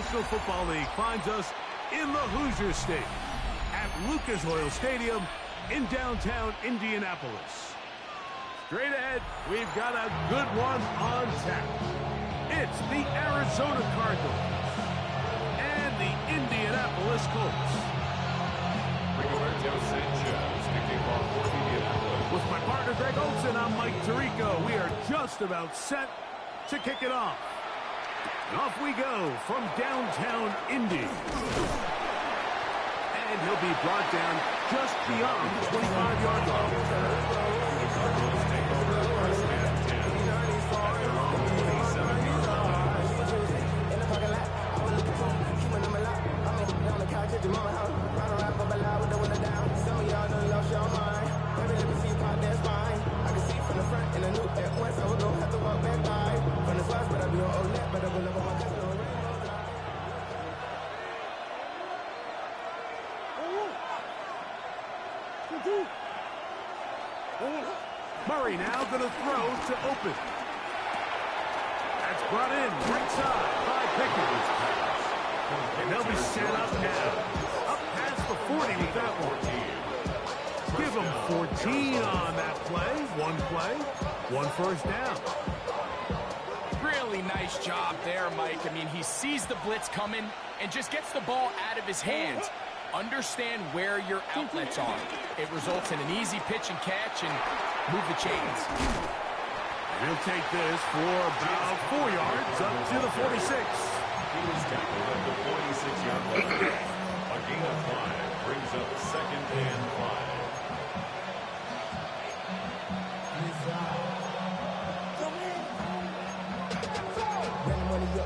National Football League finds us in the Hoosier State at Lucas Oil Stadium in downtown Indianapolis. Straight ahead, we've got a good one on tap. It's the Arizona Cardinals and the Indianapolis Colts. With my partner Greg Olson, I'm Mike Tirico. We are just about set to kick it off. And off we go from downtown Indy. And he'll be brought down just beyond the 25-yard line. Murray now going to throw to open. That's brought in right side by Pickens. And they'll be set up now. Up past the 40 with that one. Give them 14 on that play. One first down. Really nice job there, Mike. I mean, he sees the blitz coming and just gets the ball out of his hands. Understand where your outlets are. It results in an easy pitch and catch and move the chains. He'll take this for about 4 yards up to the 46. He was tackled at the 46-yard line. A gain of 5 brings up 2nd and 5.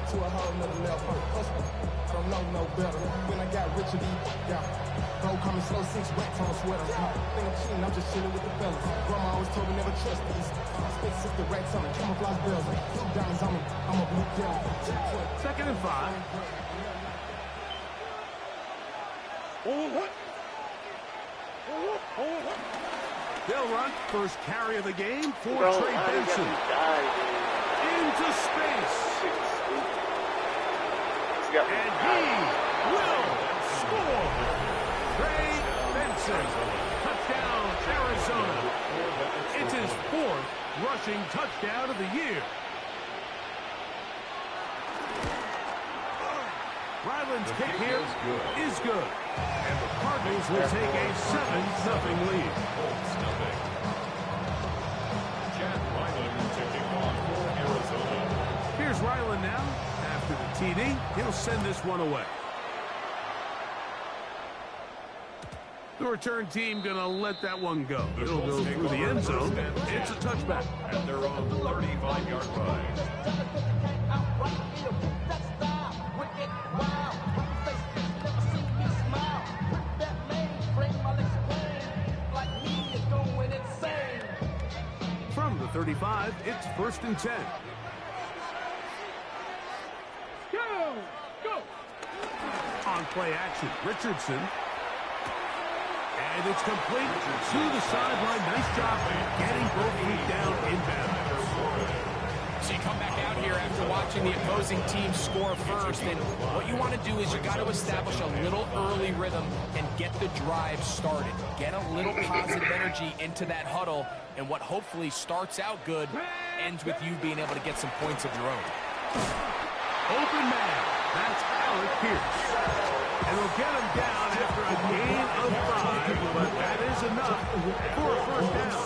To a whole nother level. Don't know no better. When I got rich and bro coming slow, 6 racks on a sweater. Think I'm cheating, I'm just chilling with the fellas. Grandma always told me never trust these. I spent 60 racks on the camouflage bells. Diamonds on me, I'm a blue devil. 2nd and 5. They'll run first carry of the game for Trey Benson. Into space. And he will score. Trey Benson. Touchdown, Arizona. It's his 4th rushing touchdown of the year. Ryland's kick here is good. And the Cardinals will take a 7-0 lead. Chad Ryland to kick off for Arizona. Here's Ryland now. After the TD, he'll send this one away. The return team going to let that one go. It'll go through the end zone. It's a touchback. At their own 35-yard line. From the 35, it's 1st and 10. Go! On play action, Richardson. And it's complete to the sideline. Nice job getting both feet down inbound. So you come back out here after watching the opposing team score first, and what you want to do is you got to establish a little early rhythm and get the drive started. Get a little positive energy into that huddle, and what hopefully starts out good ends with you being able to get some points of your own. Open man. That's Alec Pierce. And we'll get him down after a gain of 5, but that is enough for a first down.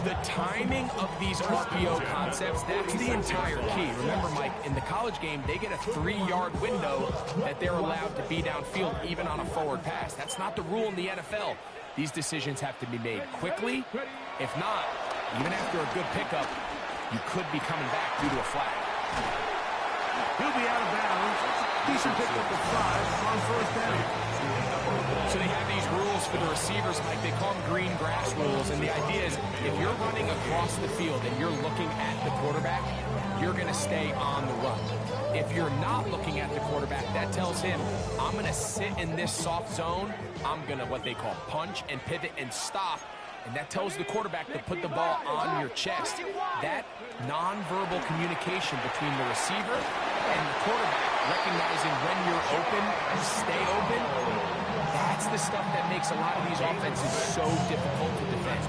The timing of these RPO concepts, that's the entire key. Remember, Mike, in the college game, they get a 3-yard window that they're allowed to be downfield, even on a forward pass. That's not the rule in the NFL. These decisions have to be made quickly. If not, even after a good pickup, you could be coming back due to a flag. He'll be out of bounds. Decent pickup of 5 on first down. So they have these rules for the receivers, Mike. They call them green grass rules. And the idea is if you're running across the field and you're looking at the quarterback, you're going to stay on the run. If you're not looking at the quarterback, that tells him, I'm going to sit in this soft zone. I'm going to what they call punch and pivot and stop. And that tells the quarterback to put the ball on your chest. That nonverbal communication between the receiver and the quarterback recognizing when you're open, stay open. That's the stuff that makes a lot of these offenses so difficult to defend.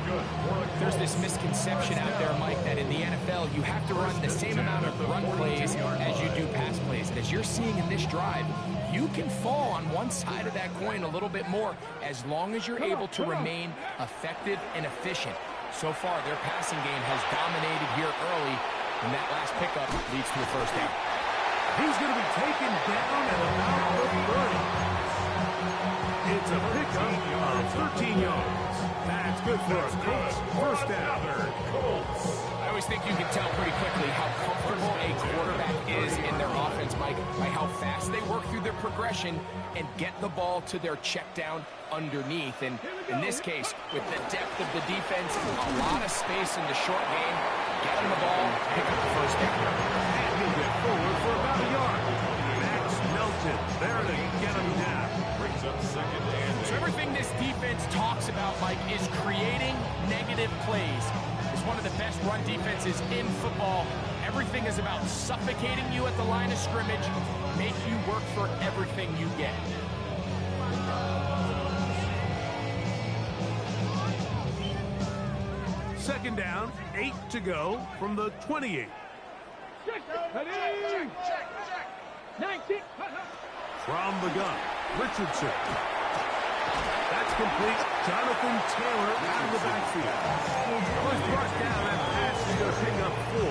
There's this misconception out there, Mike, that in the NFL, you have to run the same amount of run plays as you do pass plays. And as you're seeing in this drive, you can fall on one side of that coin a little bit more as long as you're able to remain effective and efficient. So far, their passing game has dominated here early, and that last pickup leads to a first down. He's going to be taken down at about the 30. It's a pickup of 13 yards. That's good for us. Colts. First down. I always think you can tell pretty quickly how comfortable a quarterback is in their offense, Mike, by how fast they work through their progression and get the ball to their check down underneath. And in this case, with the depth of the defense, a lot of space in the short game, get him the ball, pick up the first down. And he'll get forward for about a yard. Max Melton there to get him down. Brings up second and So everything this defense talks about, Mike, is creating negative plays. It's one of the best run defenses in football. Everything is about suffocating you at the line of scrimmage, make you work for everything you get. Second down, 8 to go from the 28. From the gun, Richardson. That's complete. Jonathan Taylor out of the backfield. Was brought down and pass is going to pick up 4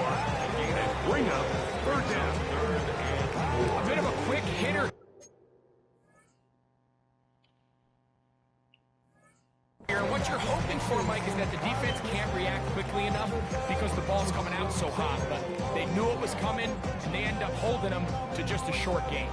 and bring up third down. A bit of a quick hitter. And what you're hoping for, Mike, is that the defense can't react quickly enough because the ball's coming out so hot. But they knew it was coming, and they end up holding them to just a short gain.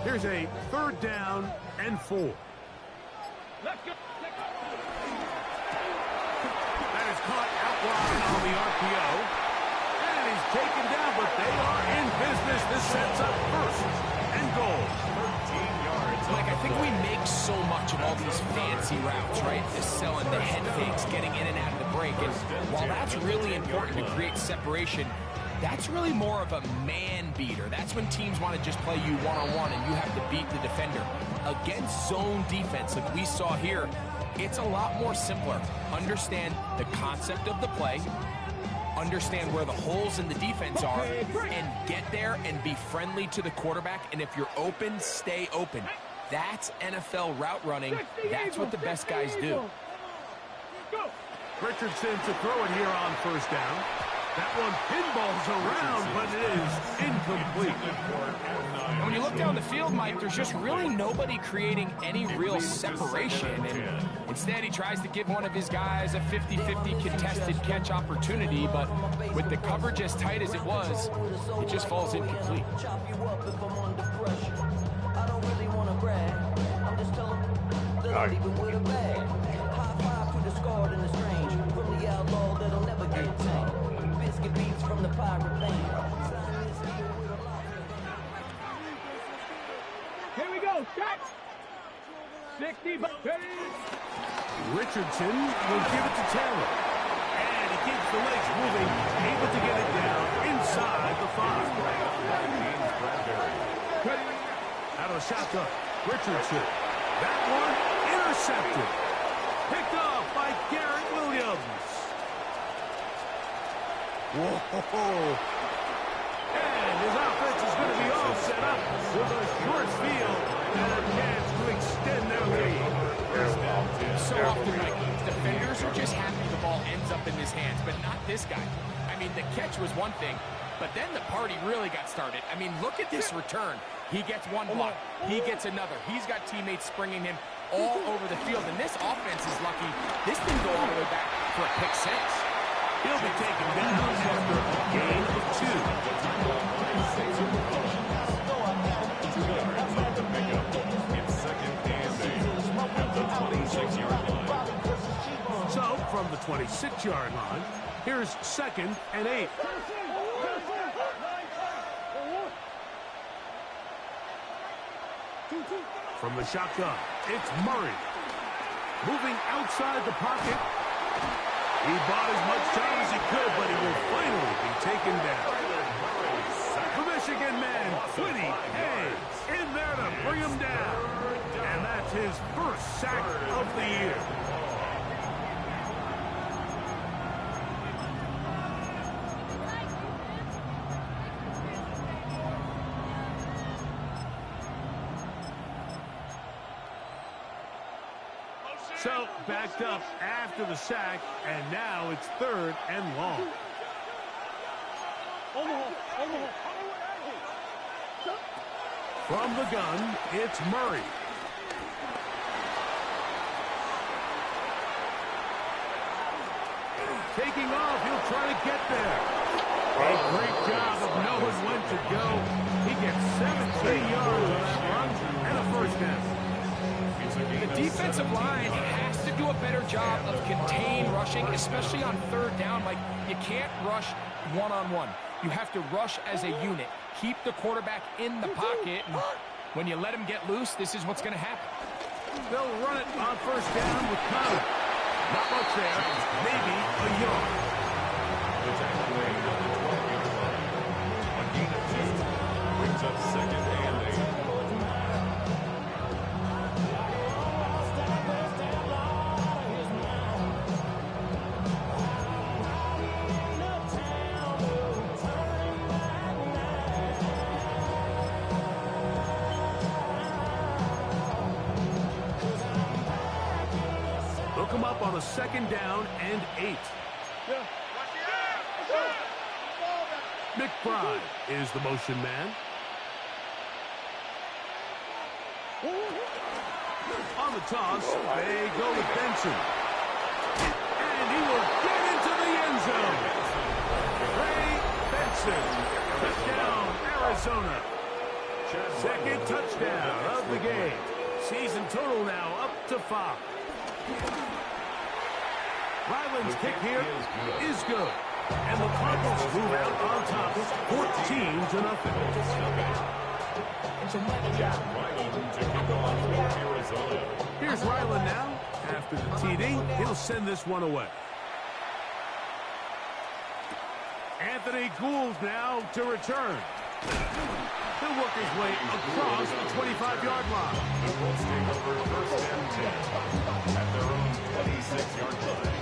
Here's a third down and 4. That is caught out wide on the RPO. And he's taken down, but they are in business. This sets up first and goal. 13 yards. Like, I think we make so much of all these fancy routes, right? The selling, the head fakes, getting in and out of the break. And while that's really important to create separation, that's really more of a man beater. That's when teams want to just play you one-on-one and you have to beat the defender. Against zone defense, like we saw here, it's a lot more simpler. Understand the concept of the play, understand where the holes in the defense are, and get there and be friendly to the quarterback. And if you're open, stay open. That's NFL route running. That's what the best guys do. Richardson to throw it here on first down. That one pinballs around, but it is incomplete. And when you look down the field, Mike, there's just really nobody creating any real separation. And instead, he tries to give one of his guys a 50-50 contested catch opportunity, but with the coverage as tight as it was, it just falls incomplete. From the pirate band. Here we go, shot. 60. Richardson will give it to Taylor. And he keeps the legs moving, able to get it down inside the 5. Out of the shotgun, Richardson. That one intercepted. Picked off by Garrett Williams. Whoa. And his offense is going to be all set up with a short field and a chance to extend their lead. So often, Mike, defenders are just happy the ball ends up in his hands, but not this guy. I mean, the catch was one thing, but then the party really got started. I mean, look at this return. He gets one block. He gets another. He's got teammates springing him all over the field, and this offense is lucky. This didn't go all the way back for a pick six. He'll be taken down after a gain of 2. 26-yard line. Here's 2nd and 8. From the shotgun, it's Murray. Moving outside the pocket. He bought as much time as he could, but he will finally be taken down. The Michigan man, Kwity Paye, in there to bring him down. And that's his first sack of the year. So, backed up after the sack, and now it's 3rd and long. From the gun, it's Murray. Taking off, he'll try to get there. A great job of knowing when to go. He gets 17 yards on that run and a first down. The defensive line has to do a better job of contain rushing, especially on 3rd down. Like, you can't rush one-on-one. You have to rush as a unit. Keep the quarterback in the pocket, and when you let him get loose, this is what's going to happen. They'll run it on 1st down with Conner. Not much there, maybe a yard. The tackle made on the 12-yard line. A gain of 2 brings up 2nd and 8. Come up on a 2nd down and 8. McBride is the motion man. On the toss, they go with Benson. And he will get into the end zone. Ray Benson. Touchdown, Arizona. 2nd touchdown of the game. Season total now up to 5. Ryland's kick here is good. And the Cardinals move out on top 14-0. Ryland to kick off for Arizona. Here's Ryland now. After the TD, he'll send this one away. Anthony Gould now to return. He'll work his way across the 25-yard line. The Colts take over 1st and 10 at their own 26-yard line.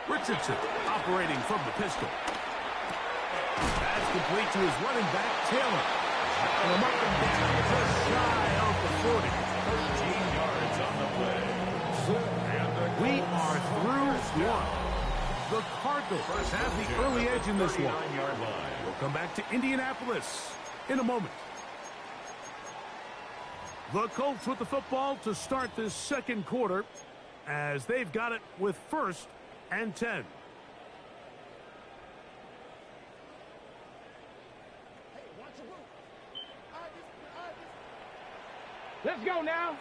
Richardson operating from the pistol. That's complete to his running back, Taylor. And I'm up and down just shy of the 40. 13 yards on the play. We are through one. The Cardinals have the early edge in this one. We'll come back to Indianapolis in a moment. The Colts with the football to start this 2nd quarter as they've got it with 1st and 10. Let's go now.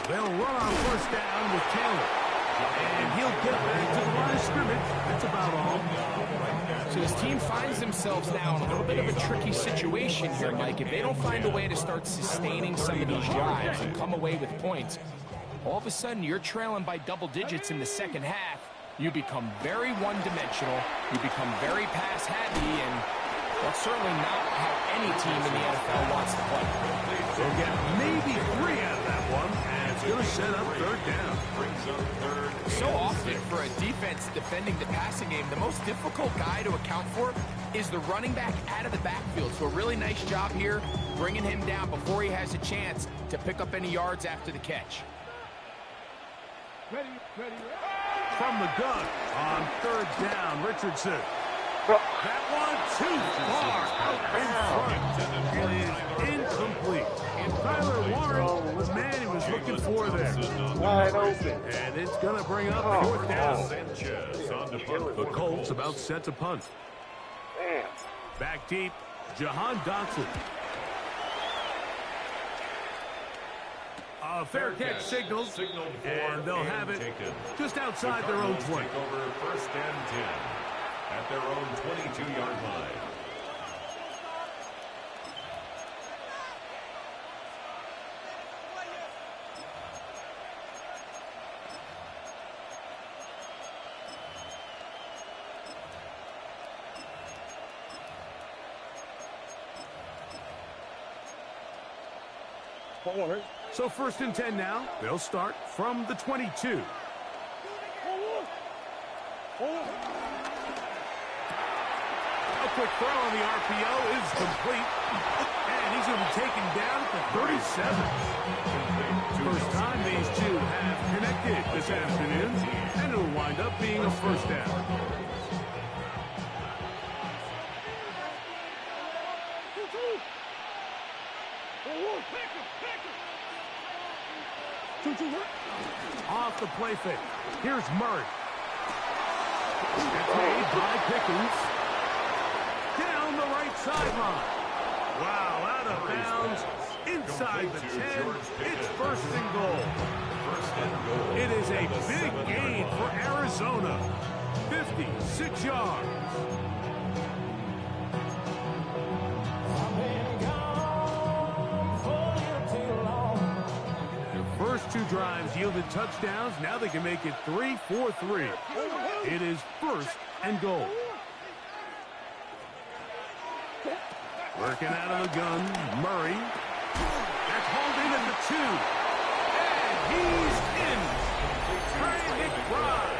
They'll run on 1st down with Taylor. And he'll get back to the line of scrimmage. That's about all. So this team finds themselves now in a little bit of a tricky situation here, Mike. If they don't find a way to start sustaining some of these drives and come away with points, all of a sudden you're trailing by double digits in the 2nd half. You become very one-dimensional. You become very pass-heavy, and that's certainly not how any team in the NFL wants to play. They'll get maybe 3 out of that one, and it's going to set up 3rd down. Brings up 3rd. So often for a defense defending the passing game, the most difficult guy to account for is the running back out of the backfield. So a really nice job here bringing him down before he has a chance to pick up any yards after the catch. Ready. From the gun on 3rd down, Richardson. That one too far out in front. It is incomplete. And Tyler Warren, the man he was looking for there. Wide open. And it's going to bring up fourth down. The Colts about set to punt. Damn. Back deep, Jahan Dotson. A fair catch signaled, and they'll have it just outside their own 20. Take over first and 10 at their own 22-yard line. So first and 10 now. They'll start from the 22. A quick throw on the RPO is complete. And he's going to be taken down at the 37. First time these two have connected this afternoon. And it'll wind up being a first down. Off the play fake. Here's Murray. That's made by Pickens. Down the right sideline. Wow, out of bounds. Inside the 10. It's first and goal. It is a big gain for Arizona. 56 yards. First two drives yielded touchdowns. Now they can make it 3-4-3. It is first and goal. Working out of the gun, Murray. That's hauled in at the 2. And he's in. Trey McBride.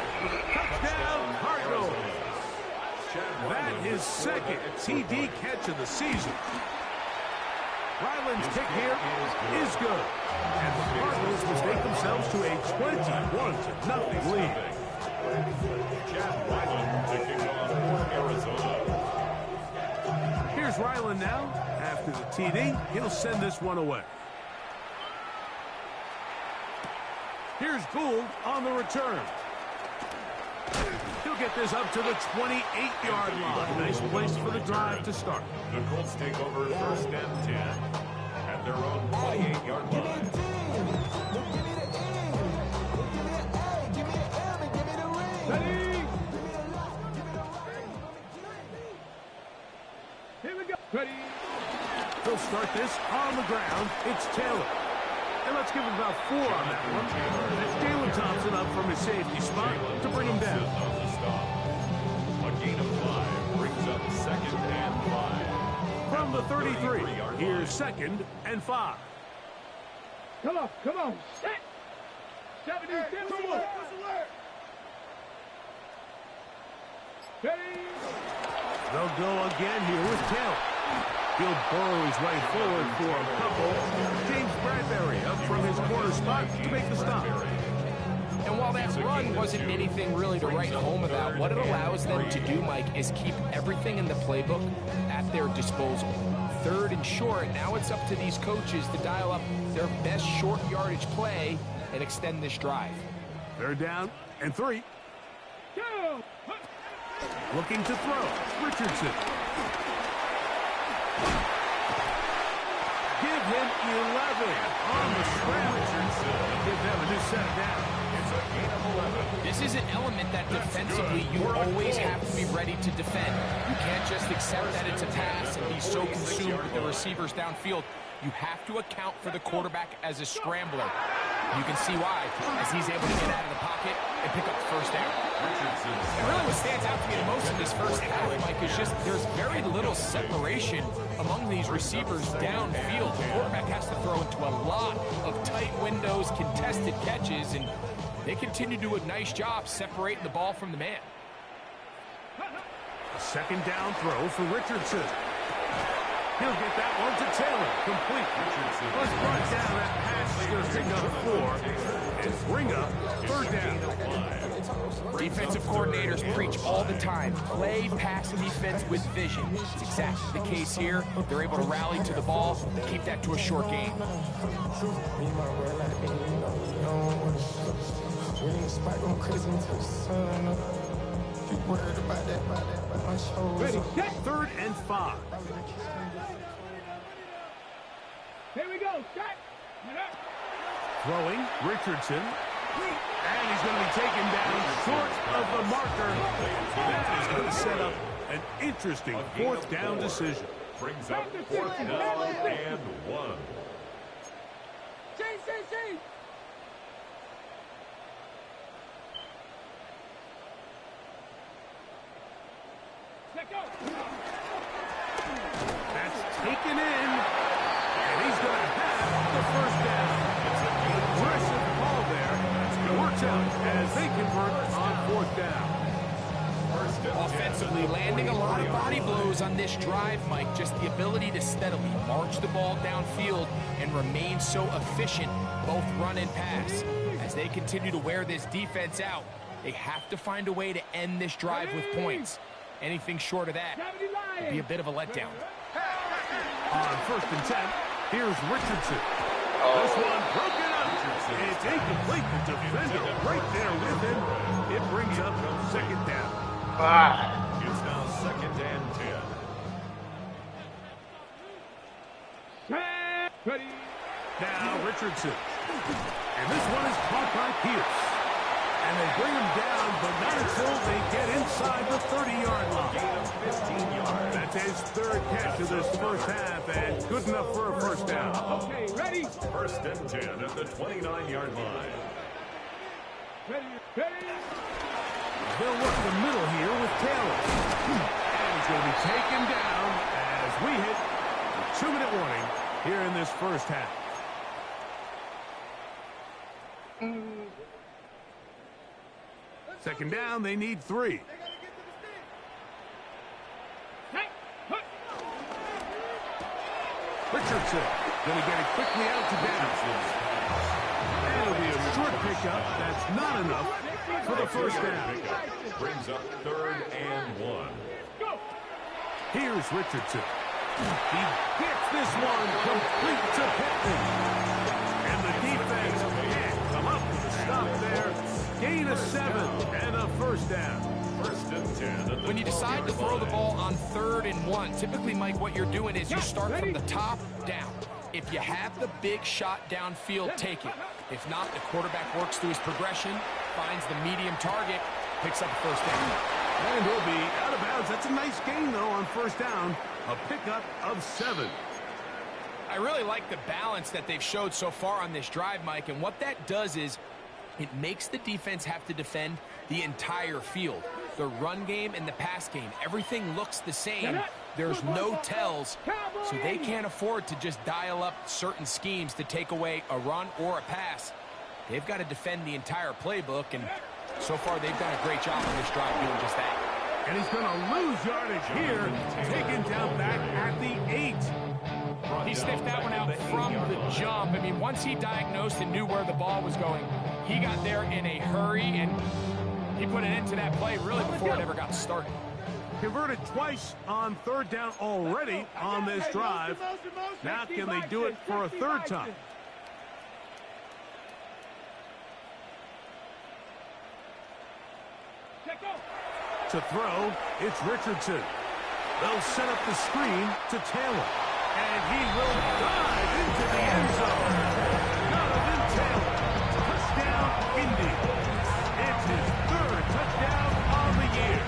Touchdown, Cardinals. That his second TD catch of the season. Ryland's kick here is good. And the Cardinals mistake themselves to a 21-0 lead. Chad Ryland to kick off for Arizona. Here's Ryland now. After the TD, he'll send this one away. Here's Gould on the return. He'll get this up to the 28-yard line. Nice place for the drive to start. The Colts take over first and 10 at their own 28-yard line. Here we go. Ready. He'll start this on the ground. It's Taylor. And let's give him about 4 on that one. That's Jalen Thompson up from his safety spot to bring him down. A gain of 5 brings up second and 5. From the 33, here's second and 5. Come on, come on. Set. 77. Ready. They'll go again here with Taylor. He'll burrow his way forward for a couple. James Bradbury up from his corner spot to make the stop. And while that run wasn't anything really to write home about, what it allows them to do, Mike, is keep everything in the playbook at their disposal. Third and short, now it's up to these coaches to dial up their best short yardage play and extend this drive. They're down and 3. Go. Looking to throw. Richardson. Give him 11 on the scramble. Give them a new set down. It's a gain of 11. This is an element that defensively you always have to be ready to defend. You can't just accept that it's a pass and be so consumed with the receivers downfield. You have to account for the quarterback as a scrambler. You can see why, as he's able to get out of the pocket and pick up the first down. And really what stands out to me the most in this first half, Mike, is just there's very little separation among these receivers downfield. The quarterback has to throw into a lot of tight windows, contested catches, and they continue to do a nice job separating the ball from the man. A second down throw for Richardson. He'll get that one to Taylor. Complete. Let's brought down. That pass is going to pick up 4 and bring up third down. Defensive coordinators preach all the time, play pass defense with vision. It's exactly the case here. They're able to rally to the ball, keep that to a short game. Ready, get 3rd and 5. Here we go. Set. Throwing, Richardson. And he's going to be taken down short of the marker. That is going to set up an interesting 4th down decision. Brings up 4th down and 1. See. Let go. That's taken in. And he's going to have the 1st down. Aggressive call there. It works out as they convert on 4th down. Offensively, landing a lot of body blows on this drive, Mike. Just the ability to steadily march the ball downfield and remain so efficient, both run and pass. As they continue to wear this defense out, they have to find a way to end this drive with points. Anything short of that would be a bit of a letdown. On 1st and 10, here's Richardson. This one broken up. It's incomplete. The defender right there with him. It brings up 2nd down. It's now 2nd and 10. Ready. Now Richardson. And this one is caught by Pierce. And they bring him down, but not until they get inside the 30-yard line. Gain of 15 yards. That's his 3rd catch of this 1st half, and good enough for a 1st down. Okay, ready. 1st and 10 at the 29-yard line. Ready. They'll work the middle here with Taylor. And he's going to be taken down as we hit the 2-minute warning here in this 1st half. Second down, they need 3. Richardson going to get it quickly out to down. That'll be a short pickup. That's not enough for the 1st down. Brings up 3rd and 1. Here's Richardson. He gets this one complete to Pittman. And the defense can't come up with a stop there. Gain of 7 and a 1st down. 1st and 10 at the When you decide to throw the ball on 3rd and 1, typically, Mike, what you're doing is you start from the top down. If you have the big shot downfield, take it. If not, the quarterback works through his progression, finds the medium target, picks up the 1st down. And he'll be out of bounds. That's a nice gain, though, on 1st down. A pickup of 7. I really like the balance that they've showed so far on this drive, Mike, and what that does is it makes the defense have to defend the entire field. The run game and the pass game, everything looks the same. There's no tells, so they can't afford to just dial up certain schemes to take away a run or a pass. They've got to defend the entire playbook, and so far they've done a great job on this drive doing just that. And he's going to lose yardage here, taken down back at the 8. He sniffed that one out from the jump. I mean, once he diagnosed and knew where the ball was going, he got there in a hurry, and he put an end to that play really before it ever got started. Converted twice on 3rd down already on this drive. Now can they do it for a 3rd time? To throw, it's Richardson. They'll set up the screen to Taylor. And he will dive into the end zone. Jonathan Taylor. Touchdown, Indy. It's his 3rd touchdown on the year.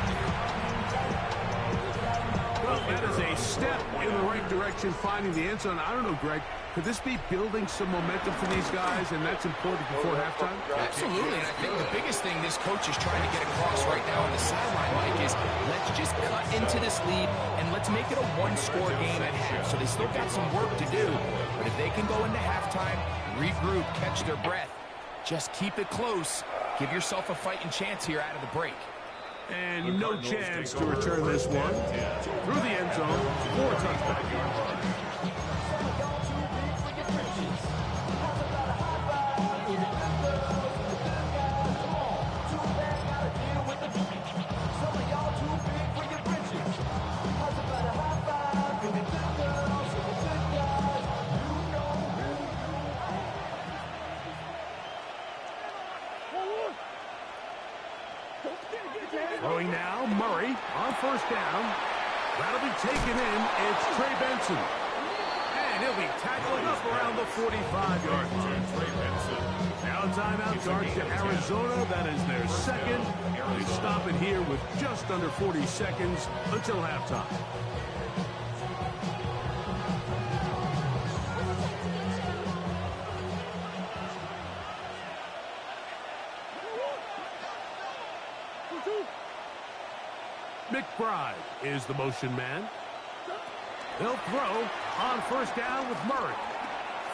Well, that is a step in the right direction, finding the end zone. I don't know, Greg. Could this be building some momentum for these guys, and that's important before halftime? Absolutely, and I think the biggest thing this coach is trying to get across right now on the sideline, Mike, is let's just cut into this lead, and let's make it a one-score game at half. So they still got some work to do, but if they can go into halftime, regroup, catch their breath, just keep it close, give yourself a fighting chance here out of the break. And no chance to return this one through the end zone for a touchback. Throwing now, Murray on first down. That'll be taken in. It's Trey Benson. And he'll be tackled up around the 45-yard line. Now a timeout charge to Arizona. That is their second. They stop it here with just under 40 seconds until halftime. McBride is the motion man. He'll throw on first down with Murray.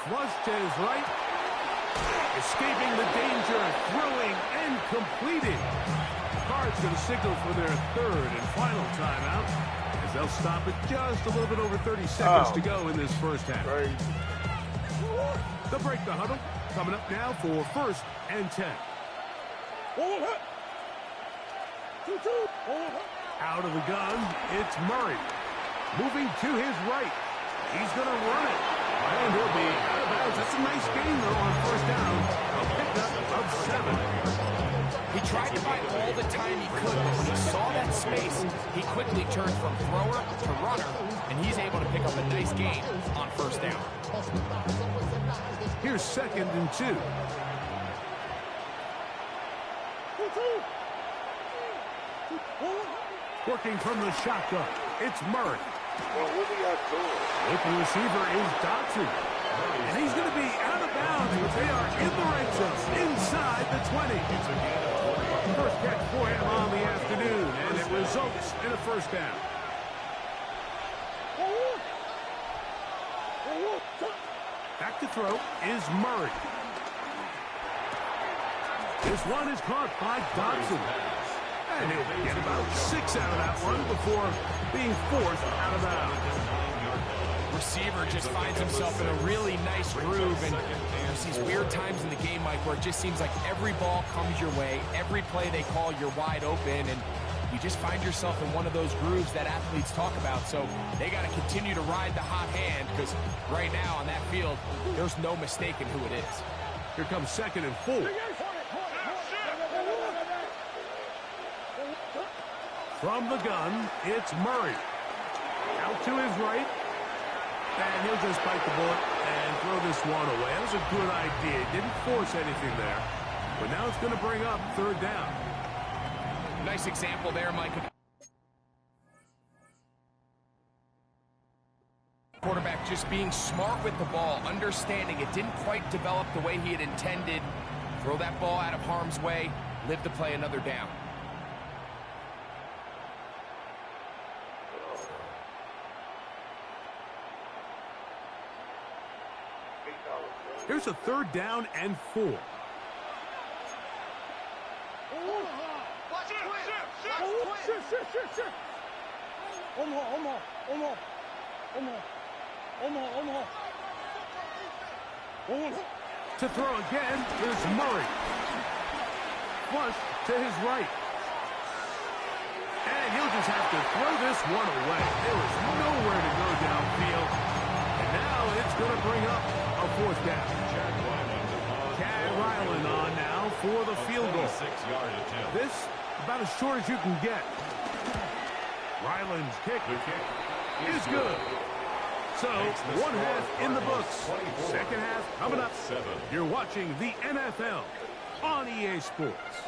Flush to his right. Escaping the danger, throwing and completing. Cards going to signal for their third and final timeout as they'll stop it just a little bit over 30 seconds to go in this first half. They'll break the huddle. Coming up now for first and 10. Out of the gun, it's Murray. Moving to his right. He's going to run it. And he'll be out of bounds. That's a nice gain, though, on first down. A pickup of 7. He tried to buy all the time he could, but when he saw that space, he quickly turned from thrower to runner, and he's able to pick up a nice gain on first down. Here's second and 2. Working from the shotgun, it's Murray. Well, what are y'all doing? Open receiver is Dotson. And he's going to be out of bounds, but they are in the red zone, inside the 20. First catch for him on the afternoon, and it results in a first down. Back to throw is Murray. This one is caught by Dotson. And he'll get about 6 out of that one before being forced out of bounds. Receiver just finds himself in a really nice groove, and there's these weird times in the game, Mike, where it just seems like every ball comes your way, every play they call, you're wide open, and you just find yourself in one of those grooves that athletes talk about. So they got to continue to ride the hot hand, because right now on that field, there's no mistaking who it is. Here comes second and 4. From the gun, it's Murray. Out to his right. And he'll just bite the bullet and throw this one away. That was a good idea. Didn't force anything there. But now it's going to bring up third down. Nice example there, Mike. Quarterback just being smart with the ball, understanding it didn't quite develop the way he had intended. Throw that ball out of harm's way, live to play another down. Here's a third down and 4. To throw again is Murray. Flush to his right. And he'll just have to throw this one away. There was nowhere to go downfield. And now it's going to bring up a fourth down. Chad Ryland on now for the field goal. This about as short as you can get. Ryland's kick is good. So, one half in the books. Second half coming up. You're watching the NFL on EA Sports.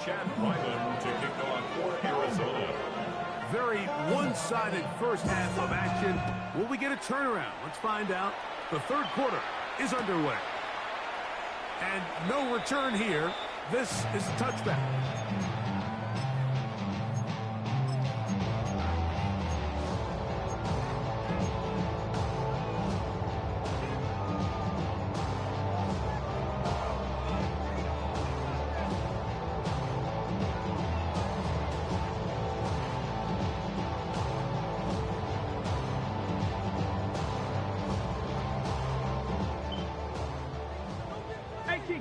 Chad Ryland to kick off for Arizona. Very one-sided first half of action. Will we get a turnaround? Let's find out. The third quarter is underway. And no return here. This is a touchback.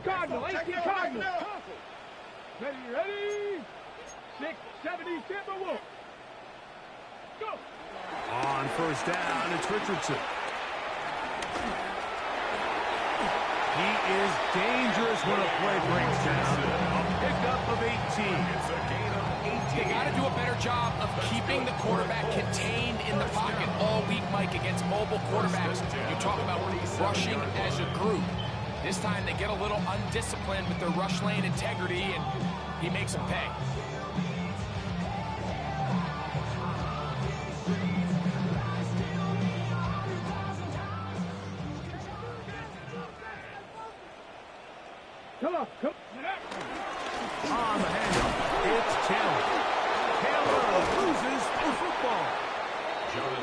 Cardinal, 18 Cardinal. Ready. 670 Timberwolves. Go. On first down, it's Richardson. He is dangerous when a play breaks down. A pickup of 18. It's a gain of 18. They got to do a better job of keeping the quarterback contained in the pocket all week, Mike, against mobile quarterbacks. You talk about rushing as a group. This time they get a little undisciplined with their rush lane integrity, and he makes them pay. Come on, come On the handoff, it's Taylor. Taylor loses the football.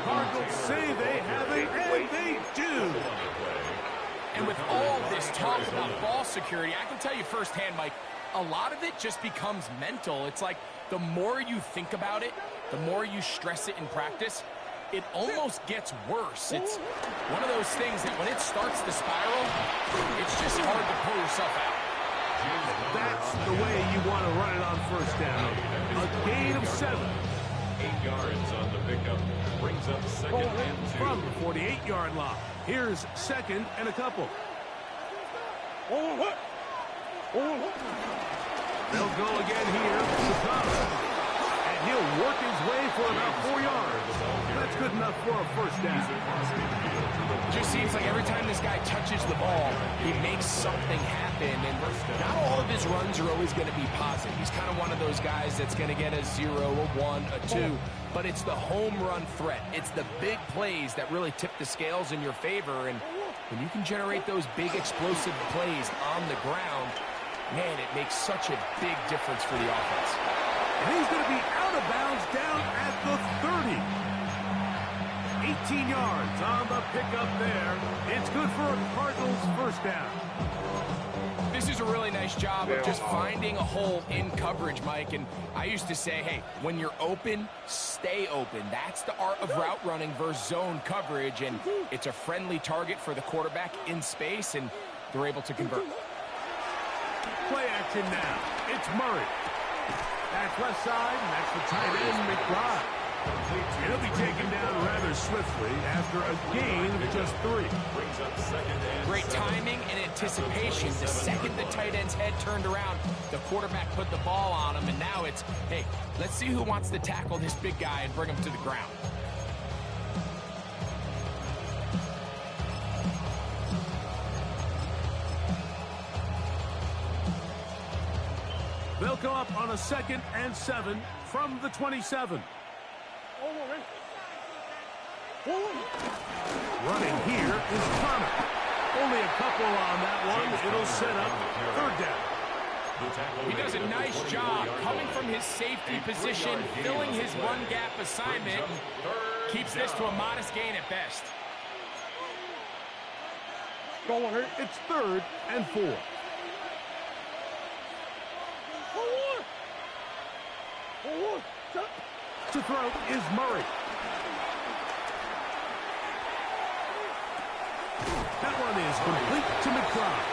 Cardinals say they have it, and they do. And with all this talk about ball security, I can tell you firsthand, Mike, a lot of it just becomes mental. It's like the more you think about it, the more you stress it in practice, it almost gets worse. It's one of those things that when it starts to spiral, it's just hard to pull yourself out. That's the way you want to run it on first down. A gain of 7. 8 yards on the pickup. Brings up second and 2. From the 48-yard line. Here's second and a couple. They'll go again here. And he'll work his way for about 4 yards. That's good enough for a first down. Just seems like every time this guy touches the ball, he makes something happen. And not all of his runs are always going to be positive. He's kind of one of those guys that's going to get a 0, a 1, a 2. But it's the home run threat. It's the big plays that really tip the scales in your favor. And when you can generate those big explosive plays on the ground, man, it makes such a big difference for the offense. And he's going to be out of bounds down at the 30. 18 yards on the pickup there. It's good for a Cardinals first down. This is a really nice job of just finding a hole in coverage, Mike. And I used to say, hey, when you're open, stay open. That's the art of route running versus zone coverage. And it's a friendly target for the quarterback in space, and they're able to convert. Play action now. It's Murray. That's left side, and that's the tight end, McBride. He'll be taken down rather swiftly after a gain of just 3. Brings up second and Great 7. timing and anticipation. The second the tight end's head turned around, the quarterback put the ball on him, and now it's, hey, let's see who wants to tackle this big guy and bring him to the ground. They'll come up on a 2nd and 7 from the 27. Running here is Connor. Only a couple on that one. It'll set up 3rd down. He does a nice job coming from his safety position, filling his run gap assignment, and keeps this to a modest gain at best. It's 3rd and 4. To throw is Murray. That one is complete to McBride.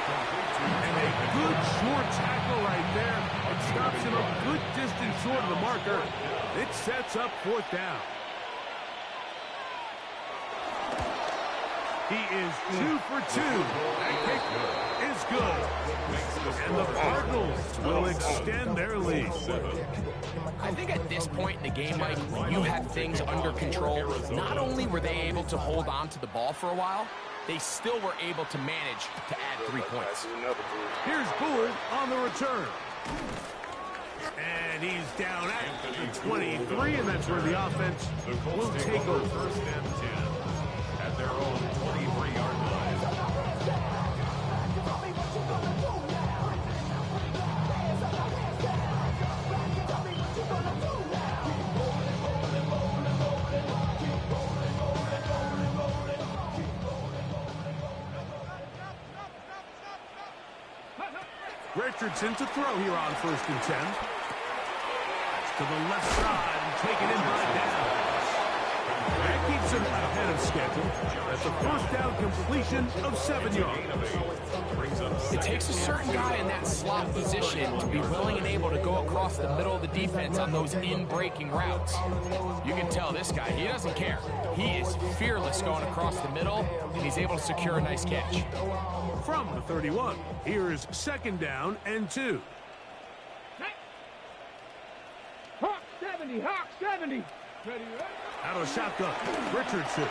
And a good short tackle right there. It stops him a good distance short of the marker. It sets up 4th down. He is 2 for 2. That kick is good. And the Cardinals will extend their lead. I think at this point in the game, Mike, when you have things under control, not only were they able to hold on to the ball for a while, they still were able to manage to add 3 points. Here's Gould on the return. And he's down at the 23, and that's where the offense will take over. 1st and 10 at their own 23-yard line. Richardson to throw here on 1st and 10. To the left side and taken in by Downs. That keeps him ahead of schedule. That's a first down completion of 7 yards. It takes a certain guy in that slot position to be willing and able to go across the middle of the defense on those in-breaking routes. You can tell this guy, he doesn't care. He is fearless going across the middle, and he's able to secure a nice catch. From the 31, here's 2nd down and 2. Hawk 70, Hawk 70. Ready, ready. Out of shotgun, Richardson.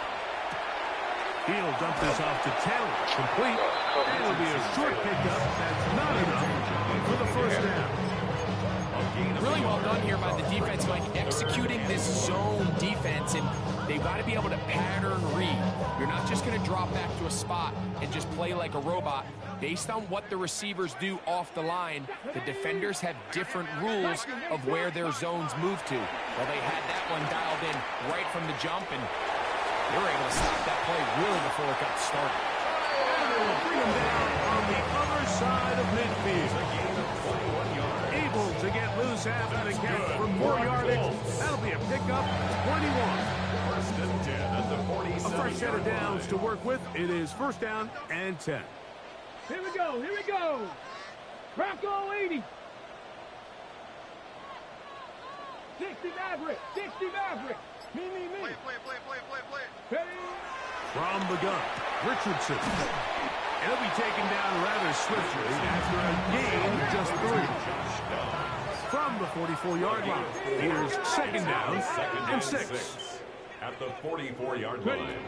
He'll dump this off to Taylor. Complete. It'll be a short pickup. That's not enough for the first down. Really well done here by the defense, Mike, executing this zone defense, and they've got to be able to pattern read. You're not just going to drop back to a spot and just play like a robot. Based on what the receivers do off the line, the defenders have different rules of where their zones move to. Well, they had that one dialed in right from the jump, and they were able to stop that play really before it got started. We'll bring him down on the other side of midfield. Able to get loose after the catch for 4 yardage. That'll be a pickup, 21. First and 10 at the A fresh set of downs to work with. It is 1st down and 10. Here we go, here we go. Bronco 80. 60 Maverick, 60 Maverick. Me. Play. Ready. From the gun, Richardson. He'll be taken down rather swiftly after a gain of just 3. From the 44-yard line, here's 2nd down and 6. At the 44-yard line.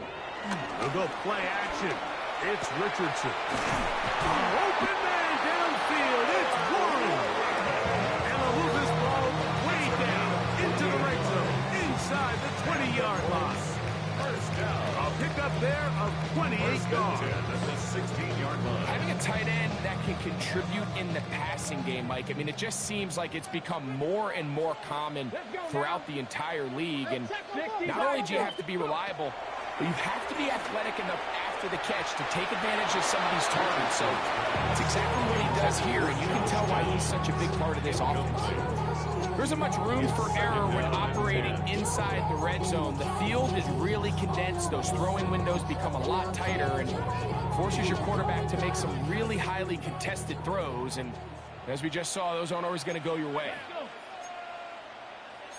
They'll go play action. It's Richardson. Open man downfield. It's Warren. And they'll move this ball way down into the red zone inside the 20-yard line. First down. A pickup there of 28 yards. At the 16-yard line. Having a tight end that can contribute in the passing game, Mike, I mean, it just seems like it's become more and more common throughout the entire league. And not only do you have to be reliable, but you have to be athletic enough after the catch to take advantage of some of these targets. So that's exactly what he does here, and you can tell why he's such a big part of this offense. There isn't much room for error when operating inside the red zone. The field is really condensed. Those throwing windows become a lot tighter and forces your quarterback to make some really highly contested throws. And as we just saw, those aren't always going to go your way.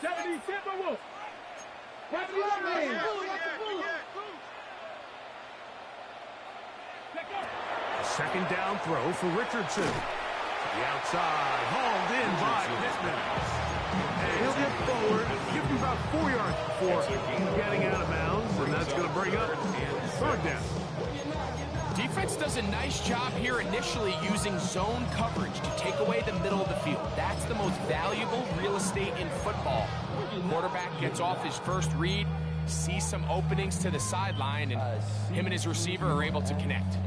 70 Timberwolves. Right. 2nd down throw for Richardson. The outside, hauled in by Pittman. And he'll get forward, give him about 4 yards before getting out of bounds, and that's going to bring up 3rd down. Defense does a nice job here initially using zone coverage to take away the middle of the field. That's the most valuable real estate in football. Quarterback gets off his first read, sees some openings to the sideline, and him and his receiver are able to connect.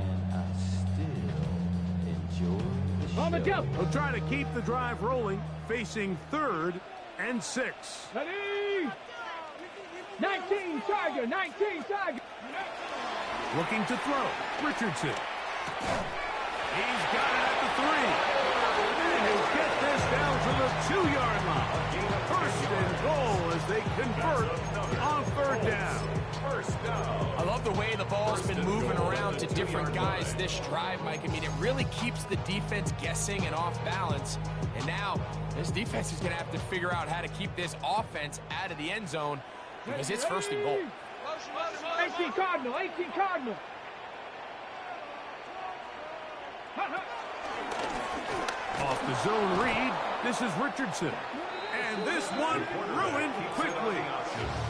On the jump. He'll try to keep the drive rolling, facing 3rd and 6. Ready. 19 Tiger, 19 Tiger. Looking to throw, Richardson. He's got it at the 3. And he'll get this down to the 2-yard line. 1st and goal as they convert on 3rd down. First down. I love the way the ball's been moving around to different guys this drive, Mike. I mean, it really keeps the defense guessing and off balance. And now, this defense is going to have to figure out how to keep this offense out of the end zone because it's 1st and goal. 18 Cardinal, 18 Cardinal. Off the zone read, this is Richardson. And this one ruined quickly.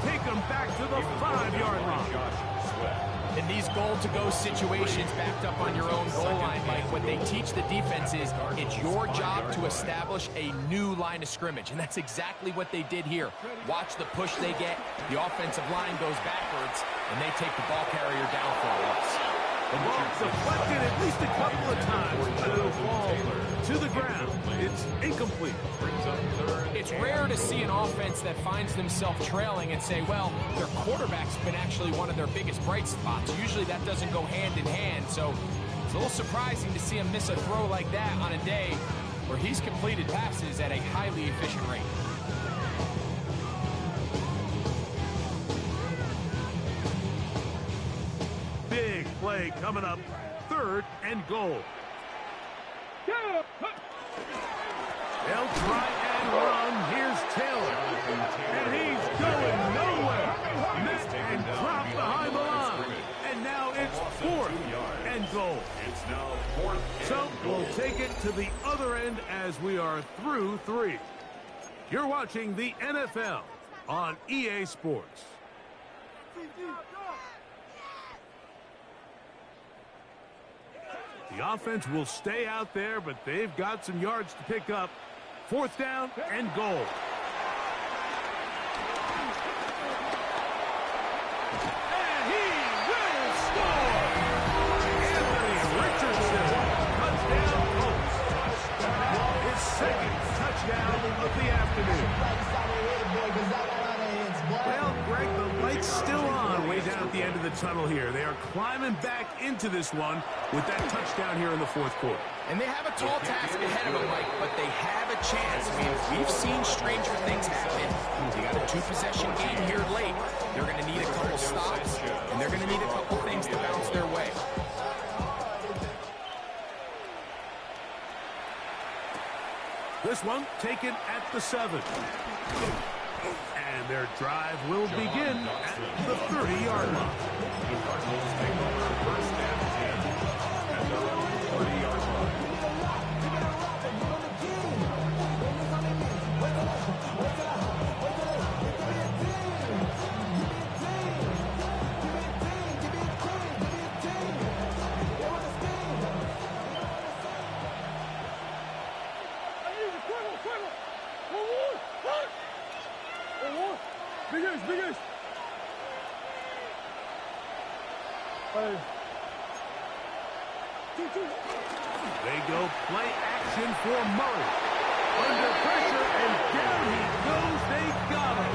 Take him back to the 5-yard line. In these goal-to-go situations backed up on your own goal line, Mike, what they teach the defense is it's your job to establish a new line of scrimmage, and that's exactly what they did here. Watch the push they get. The offensive line goes backwards, and they take the ball carrier down for a loss. The ball deflected at least a couple of times, but it'll fall to the ground. It's incomplete. It's rare to see an offense that finds themselves trailing and say, well, their quarterback's been actually one of their biggest bright spots. Usually that doesn't go hand in hand, so it's a little surprising to see him miss a throw like that on a day where he's completed passes at a highly efficient rate. play coming up, 3rd and goal. They'll try and run. Here's Taylor. And he's going nowhere. Met and dropped behind the line. And now it's 4th and goal. It's now 4th. So we'll take it to the other end as we are through 3. You're watching the NFL on EA Sports. The offense will stay out there, but they've got some yards to pick up. 4th down and goal. And he will score! Anthony Richardson, touchdown Colts. His 2nd touchdown of the afternoon. Well, Greg, the light's still on way down at the end of the tunnel here. They are climbing back into this one with that touchdown here in the 4th quarter. And they have a tall task ahead of them, Mike, but they have a chance. I mean, we've seen stranger things happen. You got a 2-possession game here late. They're going to need a couple stops, and they're going to need a couple things to bounce their way. This one taken at the 7. And their drive will begin at the 30-yard line. The Cardinals take over 1st and 10 at their own 30-yard line. Biggest. They go play action for Murray. Under pressure, and down he goes. They got him.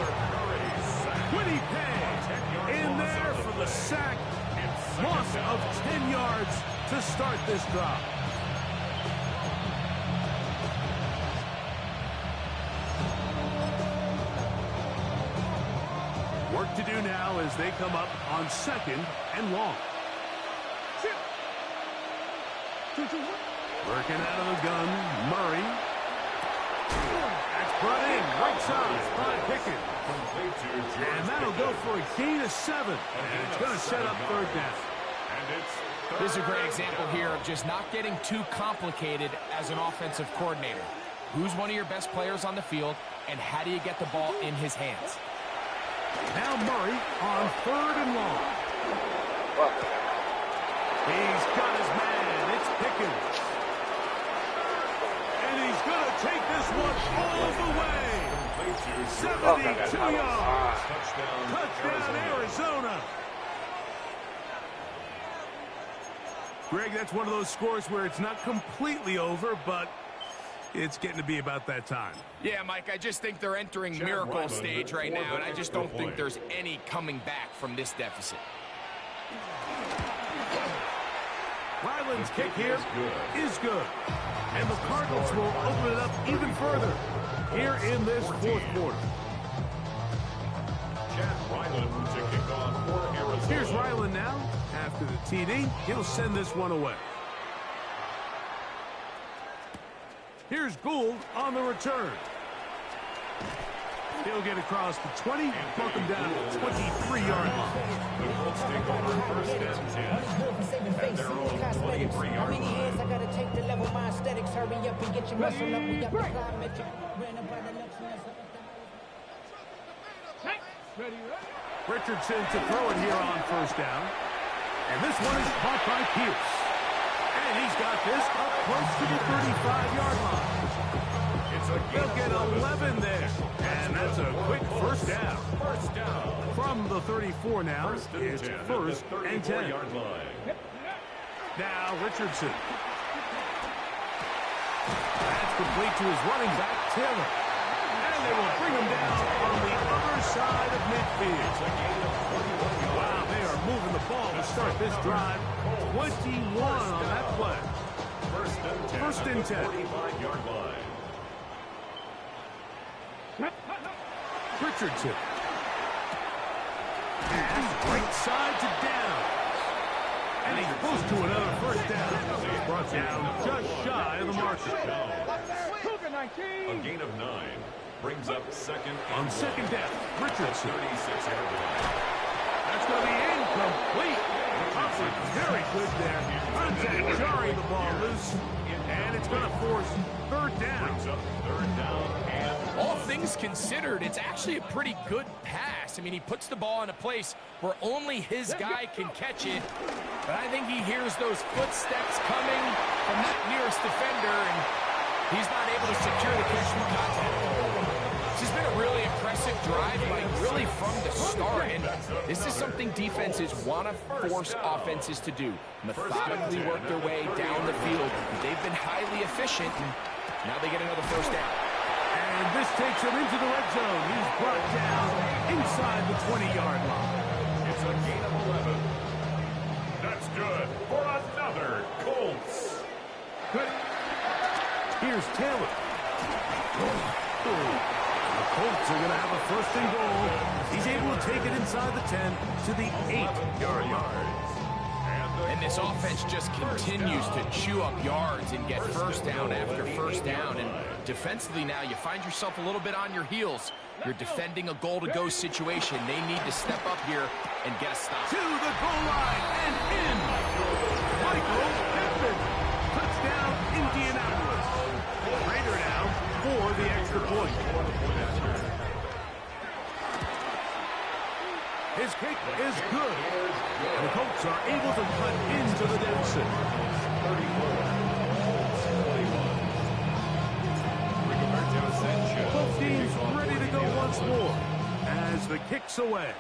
Quiddy Pay in there for the sack. Loss of 10 yards to start this drive. Work to do now as they come up on 2nd and long. Working out of the gun, Murray. That's brought in, right side by Pickett. And that'll go for a gain of 7. And it's going to set up 3rd down. This is a great example here of just not getting too complicated as an offensive coordinator. Who's one of your best players on the field, and how do you get the ball in his hands? Now Murray on 3rd and long. He's got his man. It's Pickens. And he's going to take this one all the way. 72 yards. Touchdown, Arizona. Greg, that's one of those scores where it's not completely over, but it's getting to be about that time. Yeah, Mike, I just think they're entering miracle stage right now, and I just don't think there's any coming back from this deficit. Ryland's kick here is good. And the Cardinals will open it up even further here in this 4th quarter. Chad Ryland to kick off for Arizona. Here's Ryland now. After the TD, he'll send this one away. Here's Gould on the return. He'll get across the 20, buck him down to the 23-yard line. The Colts take over 1st and 10 at their own 23-yard line. I gotta take the level, my aesthetics. Hurry up and get your muscle up. We got the plyometric. Richardson to throw it here on 1st down. And this one is caught by Pierce. And he's got this up close to the 35-yard line. They'll get 11 there. And that's a quick 1st down. From the 34 now, it's 1st and 10. Now Richardson. That's complete to his running back, Taylor. And they will bring him down on the other side of midfield. Wow, they are moving the ball to start this drive. 21 on that play. 1st and 10. Richardson. Pass right side to down. And he's close to another first down. He's brought down just shy of the marker. A gain of 9 brings up second. On second down, Richardson. 36-yard line. That's going to be incomplete. Coverage very good there. Contact jarring the ball loose. And it's going to force third down. Brings up third down and All things considered, it's actually a pretty good pass. I mean, he puts the ball in a place where only his guy can catch it. But I think he hears those footsteps coming from that nearest defender, and he's not able to secure the catch from contact. This has been a really impressive drive, like really from the start. And this is something defenses want to force offenses to do. Methodically work their way down the field. They've been highly efficient, and now they get another first down. And this takes him into the red zone. He's brought down inside the 20-yard line. it's a gain of 11. That's good for another Colts. Good. Here's Taylor. The Colts are going to have a first and goal. He's able to take it inside the 10 to the 8-yard line. And this offense just continues to chew up yards and get first down after first down. And defensively now, you find yourself a little bit on your heels. You're defending a goal-to-go situation. They need to step up here and get a stop. To the goal line and in. Michael Pittman. Touchdown, Indianapolis. Raider now for the extra point. His kick is good. And the Colts are able to cut into the deficit. 34. Both teams ready to go once more as the kick's away.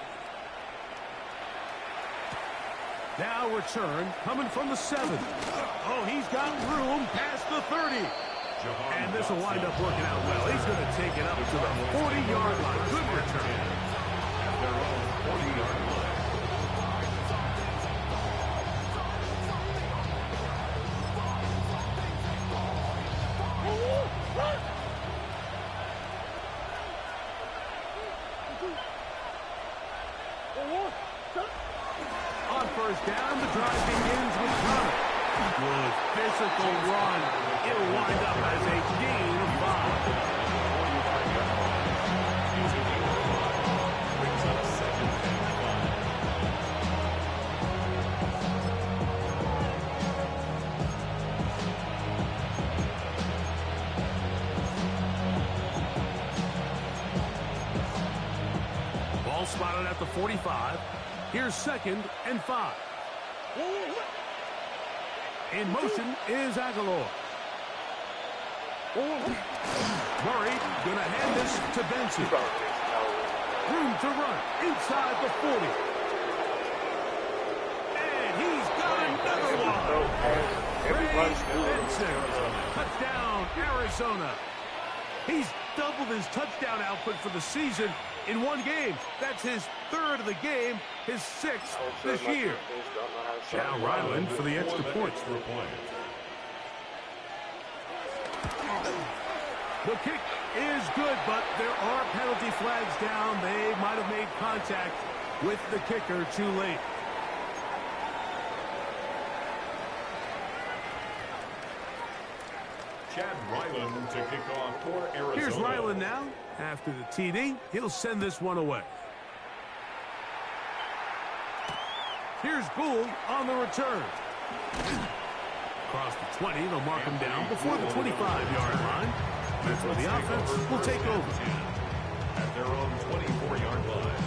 Now return coming from the 7. Oh, he's got room past the 30. And this will wind up working out well. He's going to take it up to the 40-yard line. Good return. At their own 40-yard line. On first down, the drive begins with Connor. Good physical run. It'll wind up as a gain of 5. Brings up second and 5. Ball spotted at the 45. Here's second and 5. In motion is Aguilar. Murray going to hand this to Benson. Room to run inside the 40. And he's got another one. Ray Benson. Touchdown, Arizona. He's doubled his touchdown output for the season in one game. That's his 3rd of the game, his 6th this year. Now Ryland for the extra point. The kick is good, but there are penalty flags down. They might have made contact with the kicker too late. Chad Ryland to kick off for Arizona. Here's Ryland now. After the TD, he'll send this one away. Here's Gould on the return. Across the 20, they'll mark him down before the 25-yard line. That's where the offense will take over. At their own 24-yard line.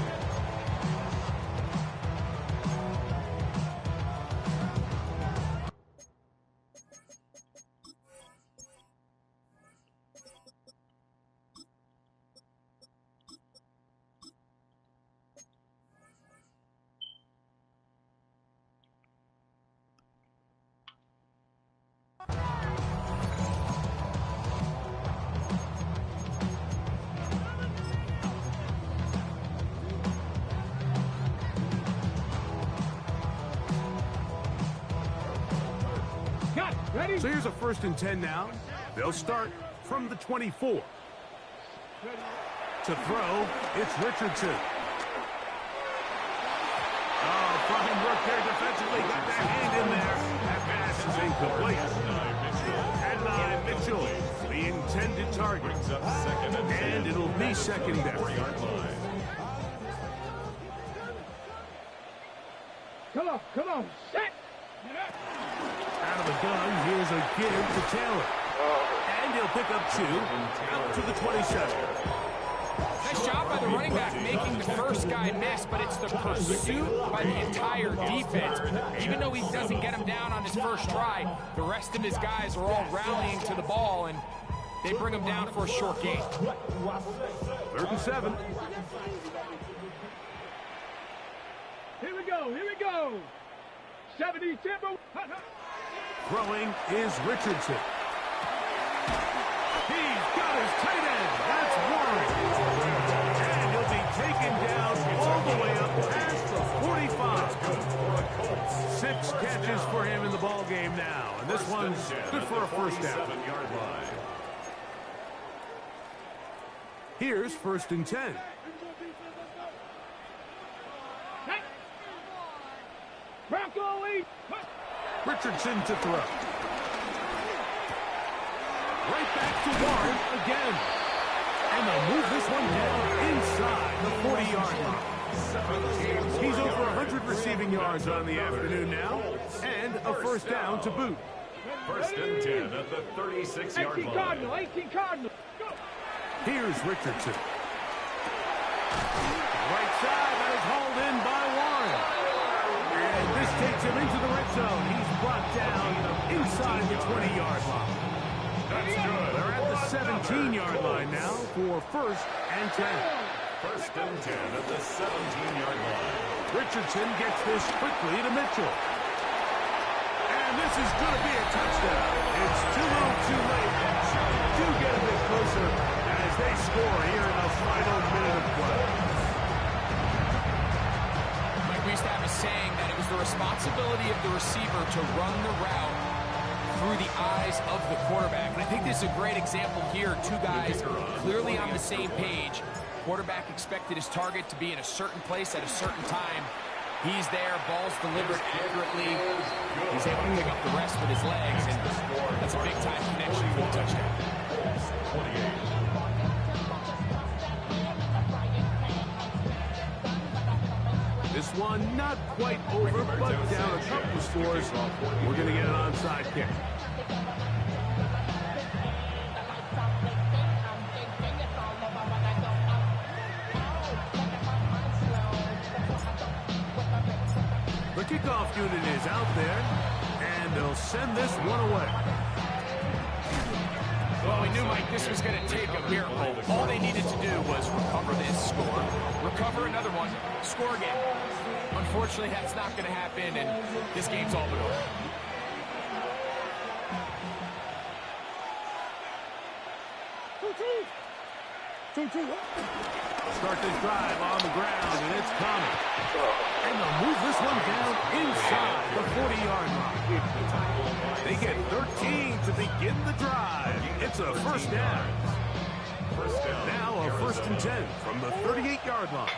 So here's a 1st and 10 now. They'll start from the 24. To throw, it's Richardson. Oh, fine out there defensively. Got that hand in there. That pass is incomplete. Adonai Mitchell, the intended target. And it'll be second down. Come on, set. Out of the gun, here's a give to Taylor. And he'll pick up 2 out to the 27. Nice job by the running back making the first guy miss, but it's the pursuit by the entire defense. Even though he doesn't get him down on his first try, the rest of his guys are all rallying to the ball, and they bring him down for a short gain. 3rd and 7. Here we go. 70 Timber. Throwing is Richardson. He's got his tight end. That's Warren. And he'll be taken down all the way up past the 45. 6 catches for him in the ball game now. And this one's good for a first down. Here's 1st and 10. Richardson to throw. Right back to Warren again. And they'll move this one down inside the 40-yard line. He's over 100 receiving yards on the afternoon now. And a first down to boot. 1st and 10 at the 36-yard line. 18 Cardinal. Here's Richardson. Right side, that is hauled in by Warren. And this takes him into the red zone. He's brought down inside the 20-yard line. That's good. They're at the 17-yard line now for 1st and 10. 1st and 10 at the 17-yard line. Richardson gets this quickly to Mitchell. And this is going to be a touchdown. It's too little too late. Do get a bit closer as they score here in the final minute of play. Mike, we used to have a saying that it was the responsibility of the receiver to run the route through the eyes of the quarterback. And I think this is a great example here. 2 guys clearly on the same page. Quarterback expected his target to be in a certain place at a certain time. He's there, ball's delivered accurately. He's able to pick up the rest with his legs, and that's a big-time connection for a touchdown. This one not quite over, but down a couple of scores. We're going to get an onside kick. The kickoff unit is out there, and they'll send this one away. Well, we knew, Mike, this was going to take a miracle. All they needed to do was recover this, score, recover another one, score again. Unfortunately, that's not going to happen, and this game's all but over. Start this drive on the ground, and it's coming. And they'll move this one down inside the 40-yard line. They get 13 to begin the drive. It's a first down. Now a 1st and 10 from the 38-yard line.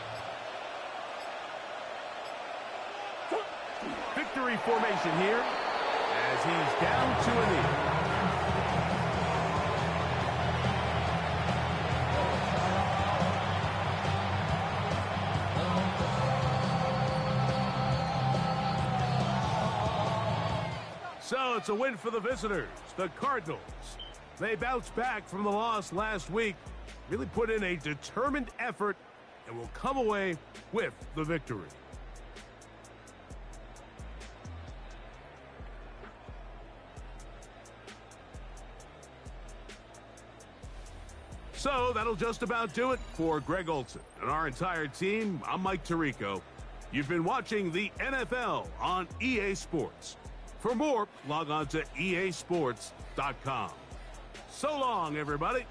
Victory formation here as he's down to a knee. So it's a win for the visitors, the Cardinals. They bounced back from the loss last week, really put in a determined effort, and will come away with the victory. So that'll just about do it for Greg Olsen and our entire team. I'm Mike Tirico. You've been watching the NFL on EA Sports. For more, log on to easports.com. So long, everybody.